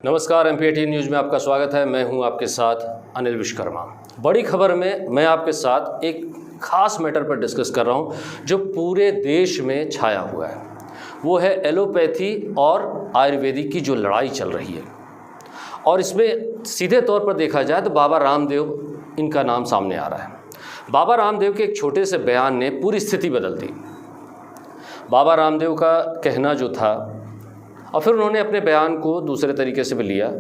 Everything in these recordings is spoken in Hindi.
नमस्कार, MP18 न्यूज़ में आपका स्वागत है। मैं हूं आपके साथ अनिल विश्वकर्मा। बड़ी खबर में मैं आपके साथ एक खास मैटर पर डिस्कस कर रहा हूं जो पूरे देश में छाया हुआ है। वो है एलोपैथी और आयुर्वेदिक की जो लड़ाई चल रही है। और इसमें सीधे तौर पर देखा जाए तो बाबा रामदेव इनका नाम सामने आ रहा है। बाबा रामदेव के एक छोटे से बयान ने पूरी स्थिति बदल दी। बाबा रामदेव का कहना जो था और फिर उन्होंने अपने बयान को दूसरे तरीके से भी लिया।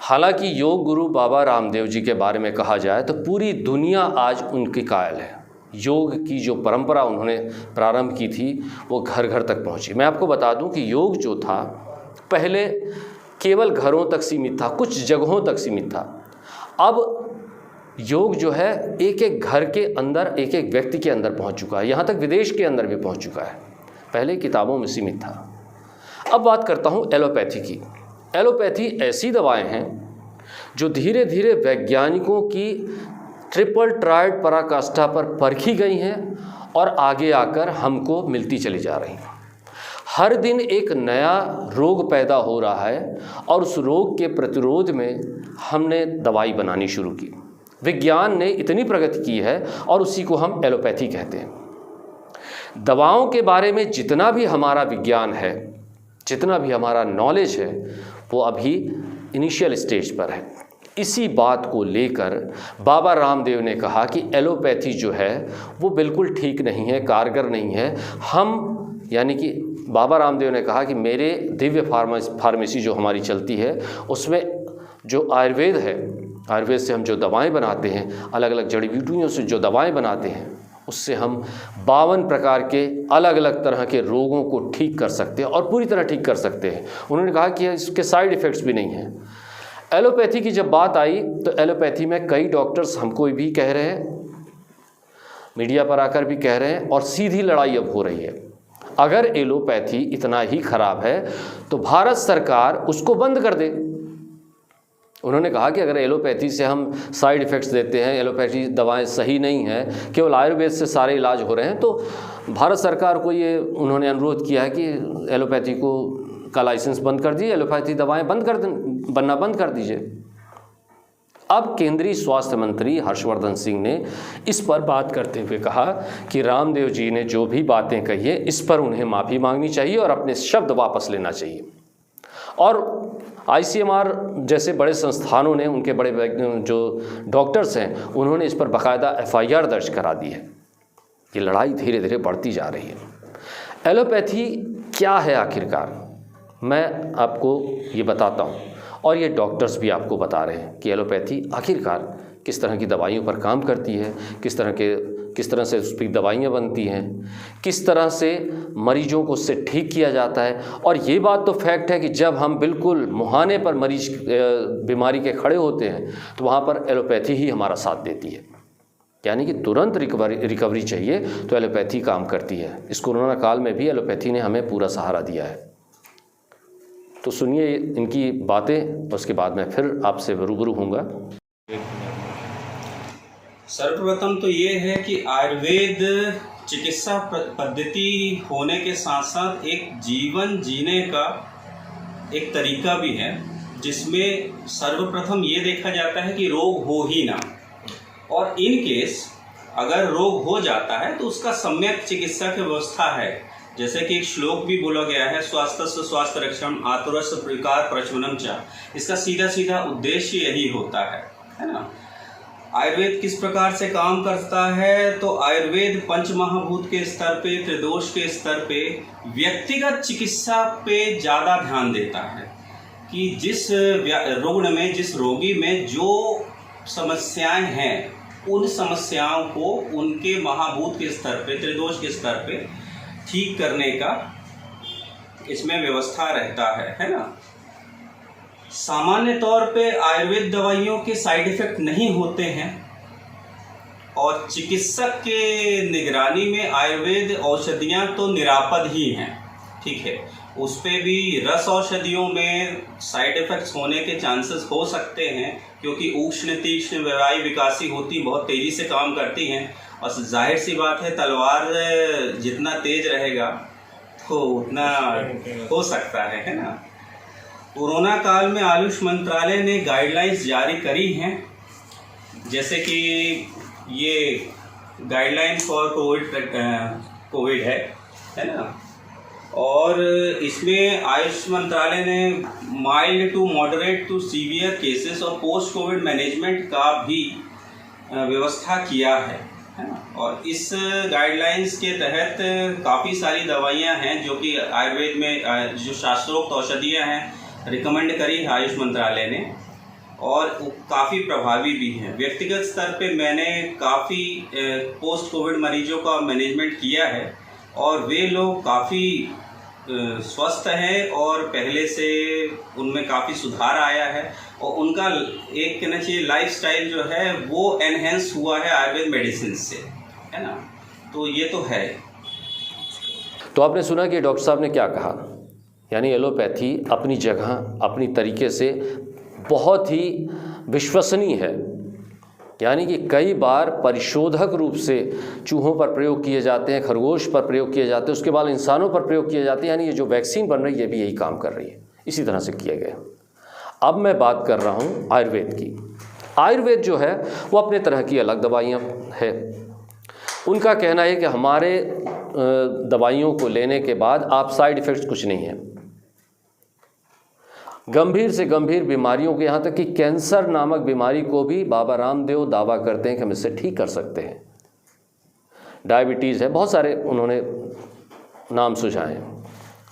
हालांकि योग गुरु बाबा रामदेव जी के बारे में कहा जाए तो पूरी दुनिया आज उनकी कायल है। योग की जो परंपरा उन्होंने प्रारंभ की थी वो घर घर तक पहुंची। मैं आपको बता दूं कि योग जो था पहले केवल घरों तक सीमित था, कुछ जगहों तक सीमित था। अब योग जो है एक एक घर के अंदर, एक एक व्यक्ति के अंदर पहुंच चुका है। यहाँ तक विदेश के अंदर भी पहुंच चुका है। पहले किताबों में सीमित था। अब बात करता हूँ एलोपैथी की। एलोपैथी ऐसी दवाएं हैं जो धीरे धीरे वैज्ञानिकों की ट्रिपल ट्राइड पराकाष्ठा पर परखी गई हैं और आगे आकर हमको मिलती चली जा रही हैं। हर दिन एक नया रोग पैदा हो रहा है और उस रोग के प्रतिरोध में हमने दवाई बनानी शुरू की। विज्ञान ने इतनी प्रगति की है और उसी को हम एलोपैथी कहते हैं। दवाओं के बारे में जितना भी हमारा विज्ञान है, जितना भी हमारा नॉलेज है, वो अभी इनिशियल स्टेज पर है। इसी बात को लेकर बाबा रामदेव ने कहा कि एलोपैथी जो है वो बिल्कुल ठीक नहीं है, कारगर नहीं है। हम यानी कि बाबा रामदेव ने कहा कि मेरे दिव्य फार्मेसी जो हमारी चलती है उसमें जो आयुर्वेद है, आयुर्वेद से हम जो दवाएं बनाते हैं, अलग अलग जड़ी बूटियों से जो दवाएं बनाते हैं, उससे हम 52 प्रकार के अलग अलग तरह के रोगों को ठीक कर सकते हैं और पूरी तरह ठीक कर सकते हैं। उन्होंने कहा कि इसके साइड इफ़ेक्ट्स भी नहीं हैं। एलोपैथी की जब बात आई तो एलोपैथी में कई डॉक्टर्स हमको भी कह रहे हैं, मीडिया पर आकर भी कह रहे हैं और सीधी लड़ाई अब हो रही है। अगर एलोपैथी इतना ही ख़राब है तो भारत सरकार उसको बंद कर दे। उन्होंने कहा कि अगर एलोपैथी से हम साइड इफ़ेक्ट्स देते हैं, एलोपैथी दवाएं सही नहीं हैं, केवल आयुर्वेद से सारे इलाज हो रहे हैं, तो भारत सरकार को ये उन्होंने अनुरोध किया है कि एलोपैथी का लाइसेंस बंद कर दीजिए, एलोपैथी दवाएं बनना बंद कर दीजिए। अब केंद्रीय स्वास्थ्य मंत्री हर्षवर्धन सिंह ने इस पर बात करते हुए कहा कि रामदेव जी ने जो भी बातें कही है इस पर उन्हें माफ़ी मांगनी चाहिए और अपने शब्द वापस लेना चाहिए। और ICMR जैसे बड़े संस्थानों ने, उनके बड़े जो डॉक्टर्स हैं, उन्होंने इस पर बाकायदा FIR दर्ज करा दी है। ये लड़ाई धीरे धीरे बढ़ती जा रही है। एलोपैथी क्या है आखिरकार, मैं आपको ये बताता हूँ और ये डॉक्टर्स भी आपको बता रहे हैं कि एलोपैथी आखिरकार किस तरह की दवाइयों पर काम करती है, किस तरह से उस पर दवाइयाँ बनती हैं, किस तरह से मरीजों को उससे ठीक किया जाता है। और ये बात तो फैक्ट है कि जब हम बिल्कुल मुहाने पर मरीज बीमारी के खड़े होते हैं तो वहाँ पर एलोपैथी ही हमारा साथ देती है। यानी कि तुरंत रिकवरी चाहिए तो एलोपैथी काम करती है। इस कोरोना काल में भी एलोपैथी ने हमें पूरा सहारा दिया है। तो सुनिए इनकी बातें, उसके बाद मैं फिर आपसे रूबरू होऊंगा। सर्वप्रथम तो ये है कि आयुर्वेद चिकित्सा पद्धति होने के साथ साथ एक जीवन जीने का एक तरीका भी है, जिसमें सर्वप्रथम ये देखा जाता है कि रोग हो ही ना, और इन केस अगर रोग हो जाता है तो उसका सम्यक चिकित्सा की व्यवस्था है। जैसे कि एक श्लोक भी बोला गया है, स्वास्थ्य स्वास्थ्य रक्षण आतुरस्य विकार प्रशमनम च। इसका सीधा सीधा उद्देश्य यही होता है ना। आयुर्वेद किस प्रकार से काम करता है, तो आयुर्वेद पंचमहाभूत के स्तर पे, त्रिदोष के स्तर पे, व्यक्तिगत चिकित्सा पे ज़्यादा ध्यान देता है कि जिस रुग्ण में, जिस रोगी में जो समस्याएं हैं उन समस्याओं को उनके महाभूत के स्तर पे, त्रिदोष के स्तर पे ठीक करने का इसमें व्यवस्था रहता है ना। सामान्य तौर पे आयुर्वेद दवाइयों के साइड इफ़ेक्ट नहीं होते हैं और चिकित्सक के निगरानी में आयुर्वेद औषधियाँ तो निरापद ही हैं, ठीक है। उस पे भी रस औषधियों में साइड इफ़ेक्ट्स होने के चांसेस हो सकते हैं, क्योंकि उष्ण तीक्ष्ण व्यवायी विकासी होती बहुत तेज़ी से काम करती हैं और जाहिर सी बात है तलवार जितना तेज रहेगा तो उतना हो सकता है ना। कोरोना काल में आयुष मंत्रालय ने गाइडलाइंस जारी करी हैं, जैसे कि ये गाइडलाइन फॉर कोविड है ना, और इसमें आयुष मंत्रालय ने mild to moderate to severe cases और पोस्ट कोविड मैनेजमेंट का भी व्यवस्था किया है ना। और इस गाइडलाइंस के तहत काफ़ी सारी दवाइयां हैं जो कि आयुर्वेद में जो शास्त्रोक्त औषधियाँ हैं रिकमेंड करी है आयुष मंत्रालय ने, और काफ़ी प्रभावी भी हैं। व्यक्तिगत स्तर पे मैंने काफ़ी पोस्ट कोविड मरीजों का मैनेजमेंट किया है और वे लोग काफ़ी स्वस्थ हैं और पहले से उनमें काफ़ी सुधार आया है और उनका एक कहना चाहिए लाइफस्टाइल जो है वो एनहेंस हुआ है आयुर्वेद मेडिसिन से, है ना। तो ये तो है। तो आपने सुना कि डॉक्टर साहब ने क्या कहा, यानी एलोपैथी अपनी जगह अपनी तरीके से बहुत ही विश्वसनीय है, यानी कि कई बार परिशोधक रूप से चूहों पर प्रयोग किए जाते हैं, खरगोश पर प्रयोग किए जाते हैं, उसके बाद इंसानों पर प्रयोग किए जाते हैं, यानी ये जो वैक्सीन बन रही है ये भी यही काम कर रही है, इसी तरह से किया गया। अब मैं बात कर रहा हूँ आयुर्वेद की। आयुर्वेद जो है वो अपने तरह की अलग दवाइयाँ है। उनका कहना है कि हमारे दवाइयों को लेने के बाद आप साइड इफ़ेक्ट्स कुछ नहीं है। गंभीर से गंभीर बीमारियों के, यहाँ तक कि कैंसर नामक बीमारी को भी बाबा रामदेव दावा करते हैं कि हम इससे ठीक कर सकते हैं। डायबिटीज़ है, बहुत सारे उन्होंने नाम सुझाए।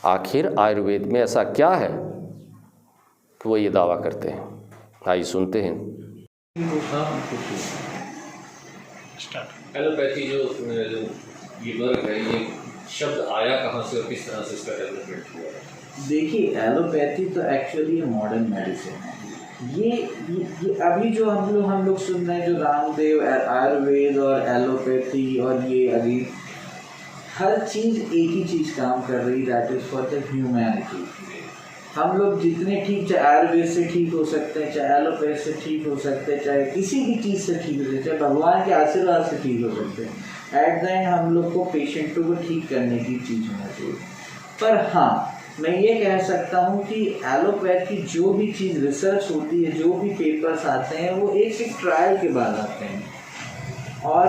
आखिर आयुर्वेद में ऐसा क्या है कि वो ये दावा करते हैं? आइए सुनते हैं। एलोपैथी जो ये वर्ग है, ये शब्द आया कहाँ से और किस तरह से इसका डेवलपमेंट हुआ? देखिए, एलोपैथी तो एक्चुअली मॉडर्न मेडिसिन है। ये अभी जो हम लोग सुन रहे हैं, जो रामदेव आयुर्वेद और एलोपैथी और ये अभी हर चीज़ एक ही चीज़ काम कर रही, that is for the humanity. हम लोग जितने ठीक, चाहे आयुर्वेद से ठीक हो सकते हैं, चाहे एलोपैथ से ठीक हो सकते हैं, चाहे किसी भी चीज़ से ठीक हो सकते हैं, चाहे भगवान के आशीर्वाद से ठीक हो सकते हैं। एट द एंड हम लोग को पेशेंटों को ठीक करने की चीज़ होना चाहिए। पर हाँ, मैं ये कह सकता हूँ कि एलोपैथ की जो भी चीज़ रिसर्च होती है, जो भी पेपर्स आते हैं, वो एक ट्रायल के बाद आते हैं। और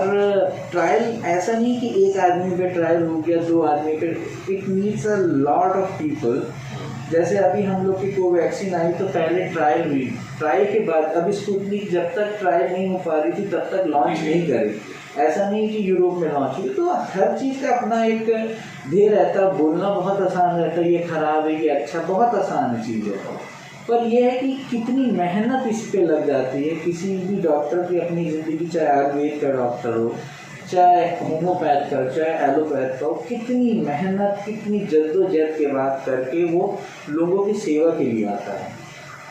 ट्रायल ऐसा नहीं कि एक आदमी पे ट्रायल हो गया, 2 आदमी पे, it needs a lot of people. जैसे अभी हम लोग की कोवैक्सीन आई तो पहले ट्रायल हुई, ट्रायल के बाद अभी स्पुतनिक जब तक ट्रायल नहीं हो पा रही थी तब तक लॉन्च नहीं करी। ऐसा नहीं कि यूरोप में लॉन्च हुई। तो हर चीज़ का अपना एक ध्येय रहता है। बोलना बहुत आसान रहता है, ये ख़राब है, ये अच्छा, बहुत आसान चीज़ है। पर यह है कि कितनी मेहनत इस पे लग जाती है। किसी भी डॉक्टर की अपनी ज़िंदगी, चाहे आयुर्वेद का डॉक्टर हो, चाहे होम्योपैथ का, चाहे एलोपैथ का हो, कितनी मेहनत, कितनी जद्दोजहद के बाद करके वो लोगों की सेवा के लिए आता है।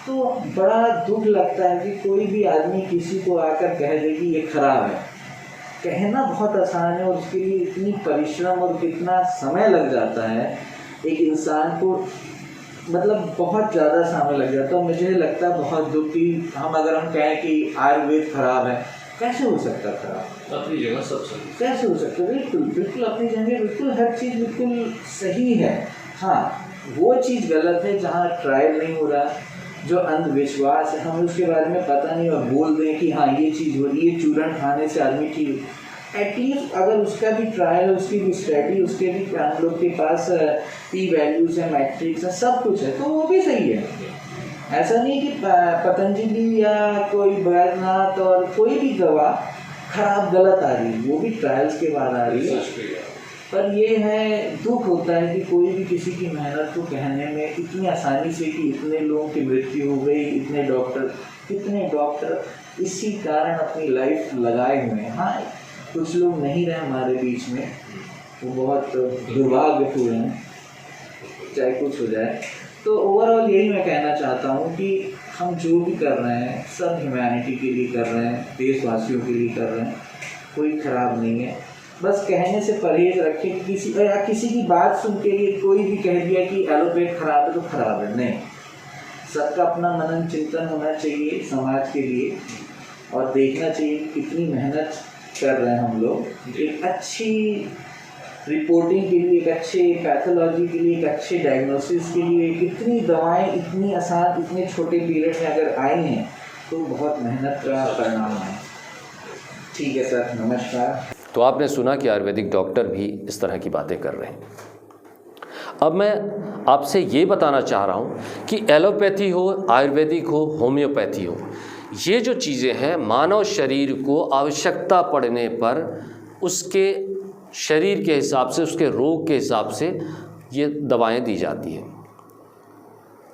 तो बड़ा दुख लगता है कि कोई भी आदमी किसी को आकर कह दे कि ये ख़राब है। कहना बहुत आसान है और उसके लिए इतनी परिश्रम और कितना समय लग जाता है एक इंसान को, मतलब बहुत ज़्यादा समय लग जाता है। मुझे लगता है बहुत दुख कि हम कहें कि आयुर्वेद ख़राब है, कैसे हो सकता खराब? अपनी जगह सब सही, कैसे हो सकता? बिल्कुल अपनी जगह, बिल्कुल हर चीज़ बिल्कुल सही है। हाँ, वो चीज़ गलत है जहाँ ट्रायल नहीं हो रहा, जो अंधविश्वास है, हमें उसके बारे में पता नहीं और बोल दें कि हाँ ये चीज़ हो रही है, चूरन खाने से आदमी ठीक। एटलीस्ट अगर उसका भी ट्रायल, उसकी भी स्टडी, उसके भी हम लोग के पास पी वैल्यूज़ है, मैट्रिक्स है, सब कुछ है, तो वो भी सही है। ऐसा नहीं कि पतंजलि या कोई बैद्यनाथ और कोई भी दवा खराब गलत आ रही है, वो भी ट्रायल्स के बाद आ रही है। पर ये है, दुख होता है कि कोई भी किसी की मेहनत को कहने में इतनी आसानी से कि इतने लोगों की मृत्यु हो गई, कितने डॉक्टर इसी कारण अपनी लाइफ लगाए हुए हैं। हाँ, कुछ लोग नहीं रहे हमारे बीच में, वो बहुत दुर्भाग्यपूर्ण हैं, चाहे कुछ हो जाए। तो ओवरऑल यही मैं कहना चाहता हूँ कि हम जो भी कर रहे हैं सब ह्यूमैनिटी के लिए कर रहे हैं, देशवासियों के लिए कर रहे हैं, कोई ख़राब नहीं है। बस कहने से परहेज रखें कि किसी की बात सुन के लिए कोई भी कह दिया कि एलोपैथ ख़राब है तो ख़राब है, नहीं। सबका अपना मनन चिंतन होना चाहिए समाज के लिए और देखना चाहिए कितनी मेहनत कर रहे हैं हम लोग एक अच्छी रिपोर्टिंग के लिए, एक अच्छे पैथोलॉजी के लिए, एक अच्छे डायग्नोसिस के लिए इतनी दवाएं इतनी आसान इतने छोटे पीरियड में अगर आई हैं तो बहुत मेहनत का परिणाम है। ठीक है सर, नमस्कार। तो आपने सुना कि आयुर्वेदिक डॉक्टर भी इस तरह की बातें कर रहे हैं। अब मैं आपसे ये बताना चाह रहा हूँ कि एलोपैथी हो, आयुर्वेदिक हो, होम्योपैथी हो, ये जो चीज़ें हैं मानव शरीर को आवश्यकता पड़ने पर उसके शरीर के हिसाब से, उसके रोग के हिसाब से ये दवाएं दी जाती हैं।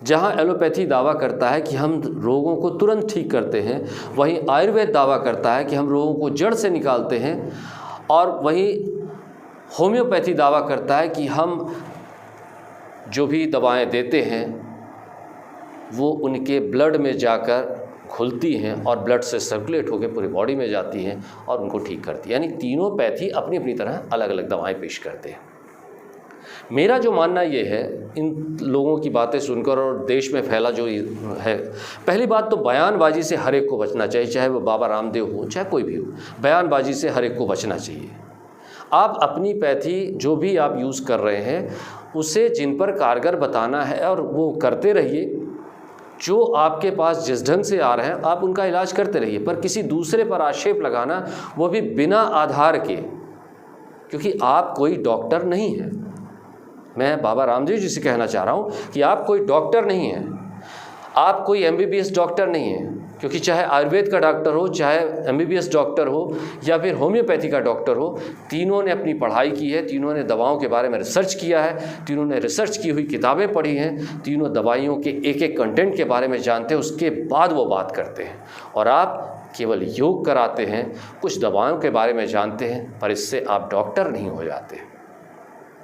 जहाँ एलोपैथी दावा करता है कि हम रोगों को तुरंत ठीक करते हैं, वहीं आयुर्वेद दावा करता है कि हम रोगों को जड़ से निकालते हैं, और वहीं होम्योपैथी दावा करता है कि हम जो भी दवाएं देते हैं वो उनके ब्लड में जाकर घुलती हैं और ब्लड से सर्कुलेट होकर पूरी बॉडी में जाती हैं और उनको ठीक करती है। यानी तीनों पैथी अपनी अपनी तरह अलग अलग दवाएं पेश करते हैं। मेरा जो मानना ये है, इन लोगों की बातें सुनकर और देश में फैला जो है, पहली बात तो बयानबाजी से हर एक को बचना चाहिए, चाहे वो बाबा रामदेव हो चाहे कोई भी हो, बयानबाजी से हर एक को बचना चाहिए। आप अपनी पैथी जो भी आप यूज़ कर रहे हैं उसे जिन पर कारगर बताना है और वो करते रहिए। जो आपके पास जिस ढंग से आ रहे हैं आप उनका इलाज करते रहिए, पर किसी दूसरे पर आक्षेप लगाना, वो भी बिना आधार के, क्योंकि आप कोई डॉक्टर नहीं हैं। मैं बाबा रामदेव जी से कहना चाह रहा हूँ कि आप कोई डॉक्टर नहीं हैं, आप कोई MBBS डॉक्टर नहीं हैं, क्योंकि चाहे आयुर्वेद का डॉक्टर हो, चाहे MBBS डॉक्टर हो या फिर होम्योपैथी का डॉक्टर हो, तीनों ने अपनी पढ़ाई की है, तीनों ने दवाओं के बारे में रिसर्च किया है, तीनों ने रिसर्च की हुई किताबें पढ़ी हैं, तीनों दवाइयों के एक एक कंटेंट के बारे में जानते हैं, उसके बाद वो बात करते हैं। और आप केवल योग कराते हैं, कुछ दवाओं के बारे में जानते हैं, पर इससे आप डॉक्टर नहीं हो जाते।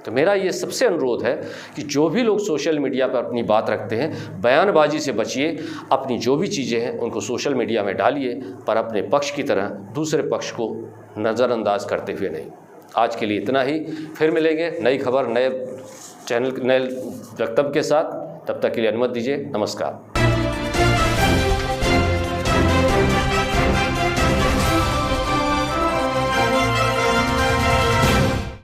तो मेरा ये सबसे अनुरोध है कि जो भी लोग सोशल मीडिया पर अपनी बात रखते हैं, बयानबाजी से बचिए। अपनी जो भी चीज़ें हैं उनको सोशल मीडिया में डालिए, पर अपने पक्ष की तरह दूसरे पक्ष को नज़रअंदाज करते हुए नहीं। आज के लिए इतना ही, फिर मिलेंगे नई खबर, नए चैनल, नए वक्तव्य के साथ। तब तक के लिए अनुमति दीजिए। नमस्कार।